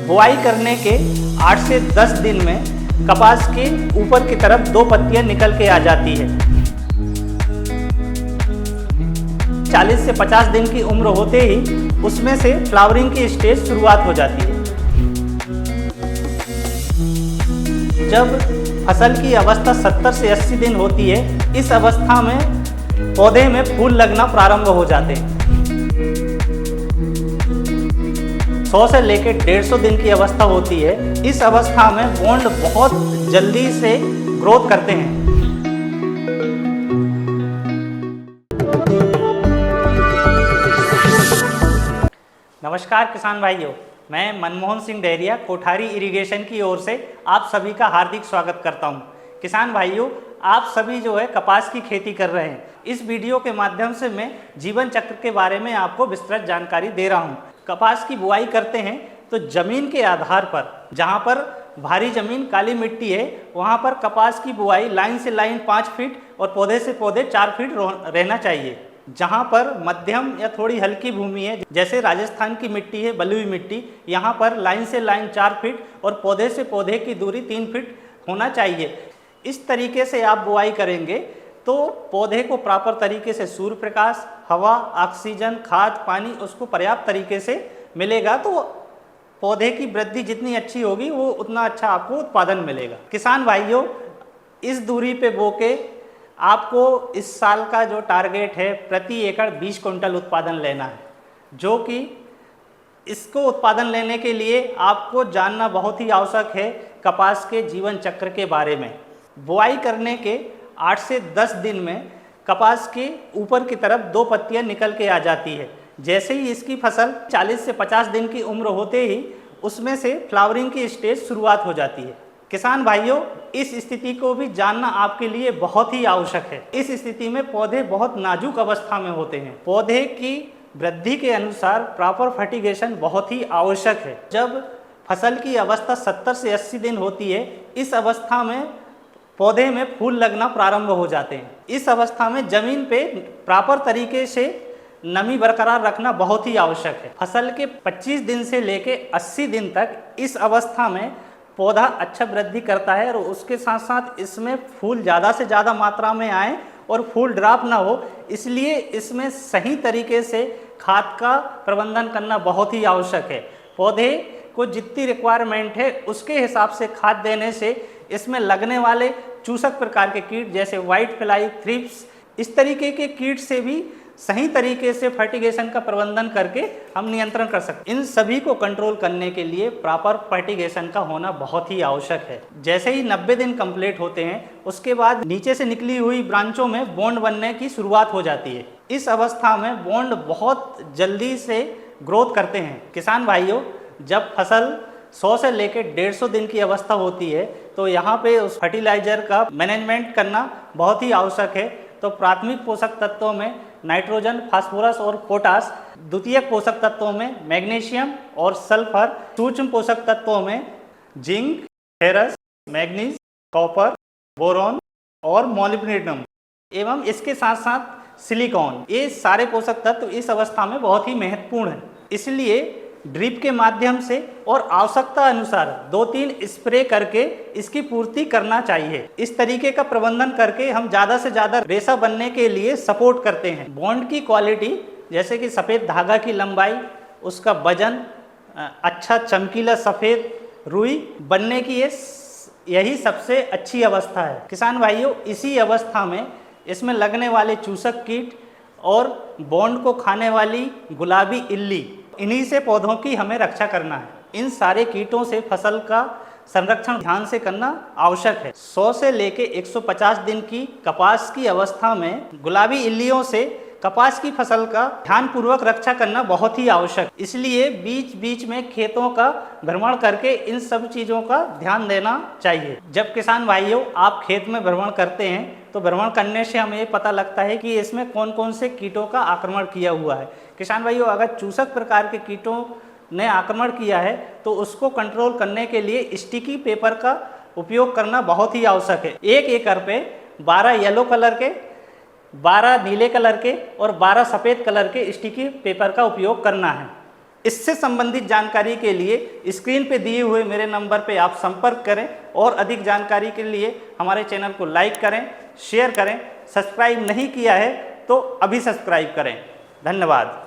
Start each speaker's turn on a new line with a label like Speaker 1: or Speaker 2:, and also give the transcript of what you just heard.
Speaker 1: बुआई करने के 8 से 10 दिन में कपास के ऊपर की तरफ 2 पत्तियां निकल के आ जाती है। 40 से 50 दिन की उम्र होते ही उसमें से फ्लावरिंग की स्टेज शुरुआत हो जाती है। जब फसल की अवस्था 70 से 80 दिन होती है, इस अवस्था में पौधे में फूल लगना प्रारंभ हो जाते हैं। 100 से लेकर 150 दिन की अवस्था होती है। इस अवस्था में बॉन्ड बहुत जल्दी से ग्रोथ करते हैं। नमस्कार किसान भाइयों, मैं मनमोहन सिंह डेहरिया कोठारी इरिगेशन की ओर से आप सभी का हार्दिक स्वागत करता हूं। किसान भाइयों, आप सभी जो है कपास की खेती कर रहे हैं। इस वीडियो के माध्यम से मैं जीवन चक्र के बारे में आपको विस्तृत जानकारी दे रहा हूं। कपास की बुआई करते हैं तो जमीन के आधार पर, जहां पर भारी जमीन काली मिट्टी है, वहां पर कपास की बुआई लाइन से लाइन 5 फीट और पौधे से पौधे 4 फीट रहना चाहिए। जहां पर मध्यम या थोड़ी हल्की भूमि है, जैसे राजस्थान की मिट्टी है, बलुई मिट्टी, यहाँ पर लाइन से लाइन 4 फीट और पौधे से पौधे की दूरी 3 फीट होना चाहिए। इस तरीके से आप बुआई करेंगे तो पौधे को प्रॉपर तरीके से सूर्य प्रकाश, हवा, ऑक्सीजन, खाद, पानी उसको पर्याप्त तरीके से मिलेगा, तो पौधे की वृद्धि जितनी अच्छी होगी वो उतना अच्छा आपको उत्पादन मिलेगा। किसान भाइयों, इस दूरी पे बो के आपको इस साल का जो टारगेट है प्रति एकड़ 20 कुंटल उत्पादन लेना है, जो कि इसको उत्पादन लेने के लिए आपको जानना बहुत ही आवश्यक है कपास के जीवन चक्र के बारे में। बुआई करने के 8 से 10 दिन में कपास के ऊपर की तरफ 2 पत्तियां निकल के आ जाती है। जैसे ही इसकी फसल 40 से 50 दिन की उम्र होते ही उसमें से फ्लावरिंग की स्टेज शुरुआत हो जाती है। किसान भाइयों, इस स्थिति को भी जानना आपके लिए बहुत ही आवश्यक है। इस स्थिति में पौधे बहुत नाजुक अवस्था में होते हैं। पौधे की वृद्धि के अनुसार प्रॉपर फर्टिगेशन बहुत ही आवश्यक है। जब फसल की अवस्था 70 से 80 दिन होती है, इस अवस्था में पौधे में फूल लगना प्रारंभ हो जाते हैं। इस अवस्था में जमीन पे प्रॉपर तरीके से नमी बरकरार रखना बहुत ही आवश्यक है। फसल के 25 दिन से लेके 80 दिन तक इस अवस्था में पौधा अच्छा वृद्धि करता है और उसके साथ साथ इसमें फूल ज़्यादा से ज़्यादा मात्रा में आए और फूल ड्रॉप ना हो, इसलिए इसमें सही तरीके से खाद का प्रबंधन करना बहुत ही आवश्यक है। पौधे को जितनी रिक्वायरमेंट है उसके हिसाब से खाद देने से इसमें लगने वाले चूसक प्रकार के कीट जैसे व्हाइट फ्लाई, थ्रिप्स, इस तरीके के कीट से भी सही तरीके से फर्टिगेशन का प्रबंधन करके हम नियंत्रण कर सकते हैं। इन सभी को कंट्रोल करने के लिए प्रॉपर फर्टिगेशन का होना बहुत ही आवश्यक है। जैसे ही 90 दिन कंप्लीट होते हैं, उसके बाद नीचे से निकली हुई ब्रांचों में बॉन्ड बनने की शुरुआत हो जाती है। इस अवस्था में बॉन्ड बहुत जल्दी से ग्रोथ करते हैं। किसान भाइयों, जब फसल 100 से लेकर 150 दिन की अवस्था होती है तो यहाँ पे उस फर्टिलाइजर का मैनेजमेंट करना बहुत ही आवश्यक है। तो प्राथमिक पोषक तत्वों में नाइट्रोजन, फास्फोरस और पोटास, द्वितीयक पोषक तत्वों में मैग्नीशियम और सल्फर, सूक्ष्म पोषक तत्वों में zinc, ferrous, manganese, copper, boron और मोलिब्डेनम एवं इसके साथ साथ सिलिकॉन, ये सारे पोषक तत्व इस अवस्था में बहुत ही महत्वपूर्ण है। इसलिए ड्रिप के माध्यम से और आवश्यकता अनुसार 2-3 स्प्रे करके इसकी पूर्ति करना चाहिए। इस तरीके का प्रबंधन करके हम ज़्यादा से ज़्यादा रेशा बनने के लिए सपोर्ट करते हैं। बॉन्ड की क्वालिटी जैसे कि सफ़ेद धागा की लंबाई, उसका वजन, अच्छा चमकीला सफ़ेद रुई बनने की यही सबसे अच्छी अवस्था है। किसान भाइयों, इसी अवस्था में इसमें लगने वाले चूसक कीट और बॉन्ड को खाने वाली गुलाबी इल्ली, इन्हीं से पौधों की हमें रक्षा करना है। इन सारे कीटों से फसल का संरक्षण ध्यान से करना आवश्यक है। 100 से लेके 150 दिन की कपास की अवस्था में गुलाबी इल्लियों से कपास की फसल का ध्यानपूर्वक रक्षा करना बहुत ही आवश्यक। इसलिए बीच बीच में खेतों का भ्रमण करके इन सब चीज़ों का ध्यान देना चाहिए। जब किसान भाइयों आप खेत में भ्रमण करते हैं तो भ्रमण करने से हमें ये पता लगता है कि इसमें कौन कौन से कीटों का आक्रमण किया हुआ है। किसान भाइयों, अगर चूसक प्रकार के कीटों ने आक्रमण किया है तो उसको कंट्रोल करने के लिए स्टिकी पेपर का उपयोग करना बहुत ही आवश्यक है। 1 एकड़ पे 12 येलो कलर के, 12 नीले कलर के और 12 सफ़ेद कलर के स्टिकी पेपर का उपयोग करना है। इससे संबंधित जानकारी के लिए स्क्रीन पे दिए हुए मेरे नंबर पे आप संपर्क करें और अधिक जानकारी के लिए हमारे चैनल को लाइक करें, शेयर करें। सब्सक्राइब नहीं किया है तो अभी सब्सक्राइब करें। धन्यवाद।